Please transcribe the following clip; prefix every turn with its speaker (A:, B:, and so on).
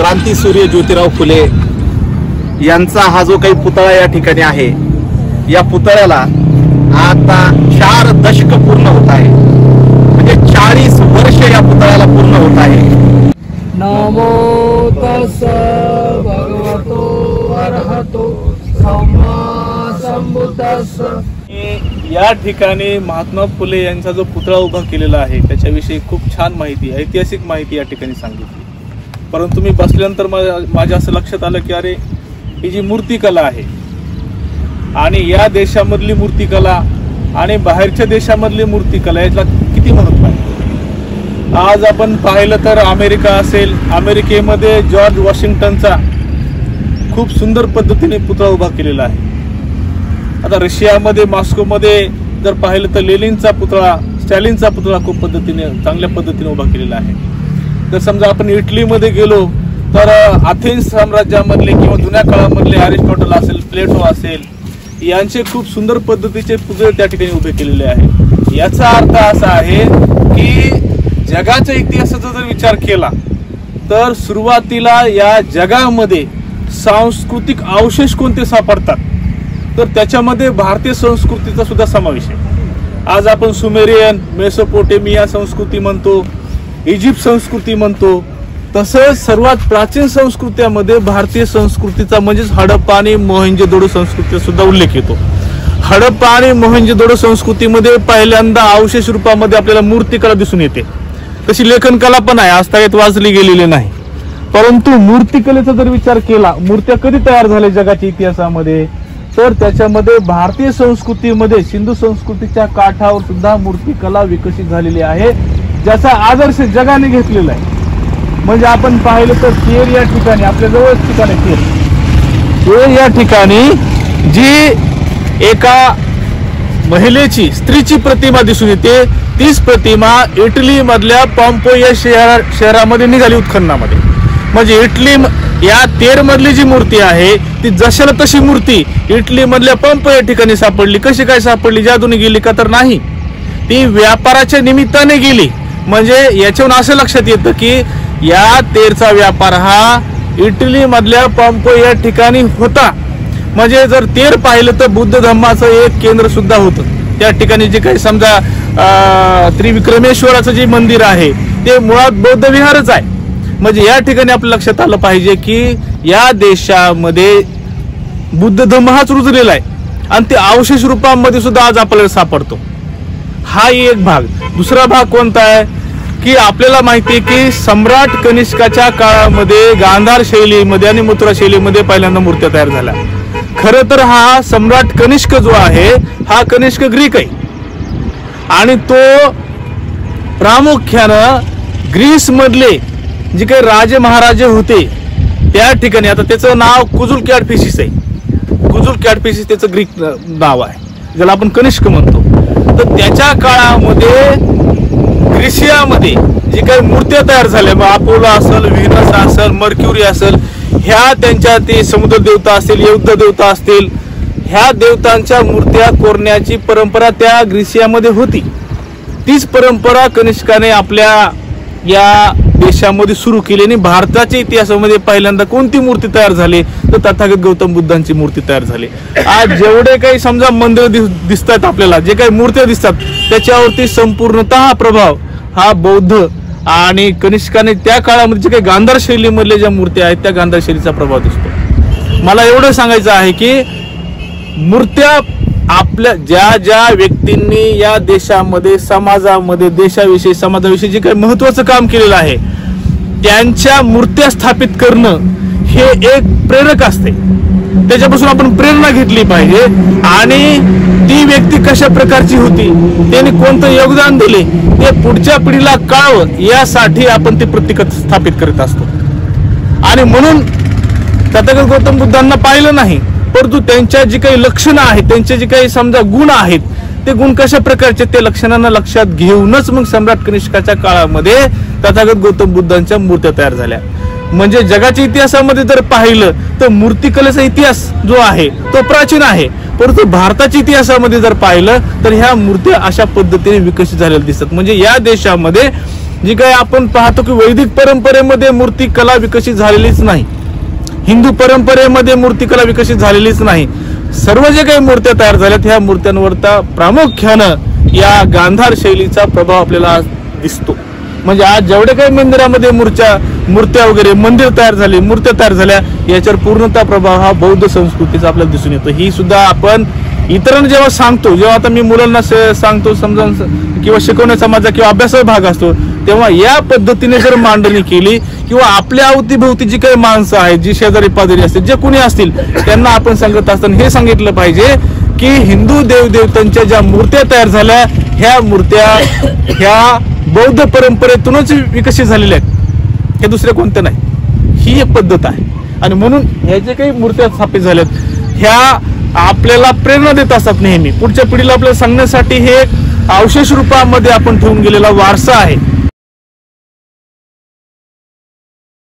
A: क्रांतीसूर्य ज्योतिराव फुले यांचा हा जो काही पुतळा या ठिकाणी आहे, या पुतळ्याला आता 4 दशक पूर्ण होत आहे, म्हणजे 40 वर्ष या पुतळ्याला पूर्ण होत आहे।
B: नमो तस्स भगवतो अरहतो सम्मा संबुद्धस्स।
C: या ठिकाणी महात्मा फुले यांचा जो पुतळा उभा केलेला आहे त्याच्याविषयी खूप छान माहिती, ऐतिहासिक माहिती या ठिकाणी सांगितली। परंतु मी बसल्यानंतर माझ्या असं लक्षात आलं की अरे, ही जी मूर्तिकला आहे आणि या देशामधली मूर्तिकला आणि बाहेरच्या देशामधली मूर्तिकला याला किती महत्त्व आहे। आज आपण पाहिलं तर अमेरिका असेल, अमेरिकेमध्ये जॉर्ज वॉशिंग्टनचा खूप सुंदर पद्धतीने पुतळा उभा केलेला आहे। आता रशियामध्ये मॉस्कोमध्ये जर पाहिलं तर लेनिनचा पुतळा, स्टॅलिनचा पुतळा खूप चांगल्या पद्धतीने उभा केलेला आहे। जर समजा आपण इटलीमध्ये गेलो तर अथेन्स साम्राज्यामधले किंवा जुन्या काळामधले अरिस्टॉटल असेल, प्लेटो असेल, यांचे खूप सुंदर पद्धतीचे पुतळे त्या ठिकाणी उभे केलेले आहे। याचा अर्थ असा आहे की जगाच्या इतिहासाचा जर विचार केला तर सुरुवातीला या जगामध्ये सांस्कृतिक अवशेष कोणते सापडतात तर त्याच्यामध्ये भारतीय संस्कृतीचा सुद्धा समावेश आहे। आज आपण सुमेरियन, मेसोपोटेमिया संस्कृती म्हणतो, इजिप्त संस्कृती म्हणतो, तसंच सर्वात प्राचीन संस्कृत्यामध्ये भारतीय संस्कृतीचा म्हणजेच हडप्पा आणि मोहेंजोदडो संस्कृतीचा सुद्धा उल्लेख येतो। हडप्पा आणि मोहेंजोदडो संस्कृतीमध्ये पहिल्यांदा अवशेष रूपामध्ये आपल्याला मूर्तिकला दिसून येते। तशी लेखनकला पण आहे, आजतागायत वाचली गेलेली नाही। परंतु मूर्तिकलेचा जर विचार केला, मूर्त्या कधी तयार झाल्या जगाच्या इतिहासामध्ये तर त्याच्यामध्ये भारतीय संस्कृतीमध्ये सिंधू संस्कृतीच्या काठावर सुद्धा मूर्तिकला विकसित झालेली आहे, ज्याचा आदर्श जगाने घेतलेला आहे। म्हणजे आपण पाहिलं तर केर या ठिकाणी, आपल्या जवळच ठिकाण आहे केर या ठिकाणी जी एका महिलेची, स्त्रीची प्रतिमा दिसून येते, तीच प्रतिमा इटली मधल्या पॉम्पो या शहरामध्ये निघाली उत्खननामध्ये। म्हणजे इटली या तेर मधली जी मूर्ती आहे ती जशाला तशी मूर्ती इटली मधल्या पंप या ठिकाणी सापडली। कशी काय सापडली? जादूने गेली का? तर नाही, ती व्यापाराच्या निमित्ताने गेली। म्हणजे याच्यावरून असं लक्षात येतं की या तेरचा व्यापार हा इटली मधल्या पंप या ठिकाणी होता। म्हणजे जर तेर पाहिलं तर बुद्ध धम्माचं एक केंद्र सुद्धा होतं त्या ठिकाणी। जे काही समजा त्रिविक्रमेश्वराचं जे मंदिर आहे ते मुळात बौद्ध विहारच आहे। म्हणजे या ठिकाणी आपल्या लक्षात आलं पाहिजे की या देशामध्ये बुद्ध धम्म हाच रुजलेला आहे आणि ते अवशेष रूपामध्ये सुद्धा आज आपल्याला सापडतो। हा एक भाग। दुसरा भाग कोणता आहे की आपल्याला माहिती आहे की सम्राट कनिष्काच्या काळामध्ये गांधार शैलीमध्ये आणि मथुरा शैलीमध्ये पहिल्यांदा मूर्त्या तयार झाल्या। खरं तर हा सम्राट कनिष्क जो आहे हा कनिष्क ग्रीक आहे आणि तो प्रामुख्यानं ग्रीस मधले जे काही राजे महाराजे होते त्या ठिकाणी, आता त्याचं नाव कुजुल कॅडफिसिस आहे, कुजुल कॅडफिसिस त्याचं ग्रीक नाव आहे, ज्याला आपण कनिष्क म्हणतो। तर त्याच्या काळामध्ये ग्रीसियामध्ये जे काही मूर्त्या तयार झाल्या, मग अपोलो असेल, व्हीनस असेल, मर्क्युरी असेल, ह्या त्यांच्या ते समुद्र देवता असतील, युद्ध देवता असतील, ह्या देवतांच्या मूर्त्या कोरण्याची परंपरा त्या ग्रीसियामध्ये होती। तीच परंपरा कनिष्काने आपल्या या देशामध्ये सुरू केली आणि भारताच्या इतिहासामध्ये पहिल्यांदा कोणती मूर्ती तयार झाली तर तथागत गौतम बुद्धांची मूर्ती तयार झाली। आज जेवढे काही समजा मंदिर दिसतात आपल्याला, जे काही मूर्त्या दिसतात त्याच्यावरती संपूर्णतः प्रभाव हा बौद्ध आणि कनिष्काने त्या काळामध्ये जे काही गांधार शैलीमधल्या ज्या मूर्त्या आहेत त्या गांधार शैलीचा प्रभाव दिसतो। मला एवढं सांगायचं आहे की मूर्त्या आपल्या ज्या ज्या व्यक्तींनी या देशामध्ये, समाजामध्ये, देशाविषयी, समाजाविषयी जे काही महत्वाचं काम केलेलं आहे त्यांच्या मूर्त्या स्थापित करणं हे एक प्रेरक असते। त्याच्यापासून आपण प्रेरणा घेतली पाहिजे आणि ती व्यक्ती कशा प्रकारची होती, त्यांनी कोणतं योगदान दिले ते पुढच्या पिढीला कळावं यासाठी आपण ते प्रतीक स्थापित करत असतो। आणि म्हणून तथागत गौतम बुद्धांना पाहिलं नाही, परंतु त्यांच्या जी काही लक्षणं आहेत, त्यांचे जे काही समजा गुण आहेत, ते गुण कशा प्रकारचे ते लक्षणांना लक्षात घेऊनच मग सम्राट कनिष्काच्या काळामध्ये तथागत गौतम बुद्धांच्या मूर्त्या तयार झाल्या। म्हणजे जगाच्या इतिहासामध्ये जर पाहिलं तर मूर्तिकलेचा इतिहास जो आहे तो प्राचीन आहे, परंतु भारताच्या इतिहासामध्ये जर पाहिलं तर ह्या मूर्त्या अशा पद्धतीने विकसित झालेल्या दिसतात। म्हणजे या देशामध्ये जी काय आपण पाहतो की वैदिक परंपरेमध्ये मूर्तिकला विकसित झालेलीच नाही, हिंदू परंपरेमध्ये मूर्तिकला विकसित झालेलीच नाही. सर्व जे काही मूर्त्या तयार झाल्यात ह्या मूर्त्यांवरता प्रामुख्यानं या गांधार शैलीचा प्रभाव आपल्याला दिसतो. म्हणजे आज जेवढे काही मंदिरामध्ये मूर्त्या वगैरे मंदिर तयार झाली, मूर्त्या तयार झाल्या, याच्यावर पूर्णतः प्रभाव हा बौद्ध संस्कृतीचा आपल्याला दिसून येतो. ही सुद्धा आपण इतरांना जेव्हा सांगतो, जेव्हा आता मी मुलांना सांगतो समजावून किंवा शिकवण्याचा माझा किंवा अभ्यासाचा भाग असतो, तेव्हा या पद्धतीने जर मांडणी केली किंवा आपल्या अवतीभोवती जी काही माणसं आहेत, जी शेजारी पाजारी असतील, जे कोणी असतील, त्यांना आपण सांगत असताना हे सांगितलं पाहिजे की हिंदू देवदेवतांच्या ज्या मूर्त्या तयार झाल्या, ह्या मूर्त्या ह्या बौद्ध परंपरेतूनच विकसित झालेल्या आहेत, हे दुसरे कोणते नाही. ही एक पद्धत आहे. आणि म्हणून ह्या जे काही मूर्त्या स्थापित झाल्यात ह्या आपल्याला प्रेरणा देत असतात नेहमी. पुढच्या पिढीला आपल्याला सांगण्यासाठी हे अवशेष रूपामध्ये आपण ठेवून गेलेला वारसा आहे.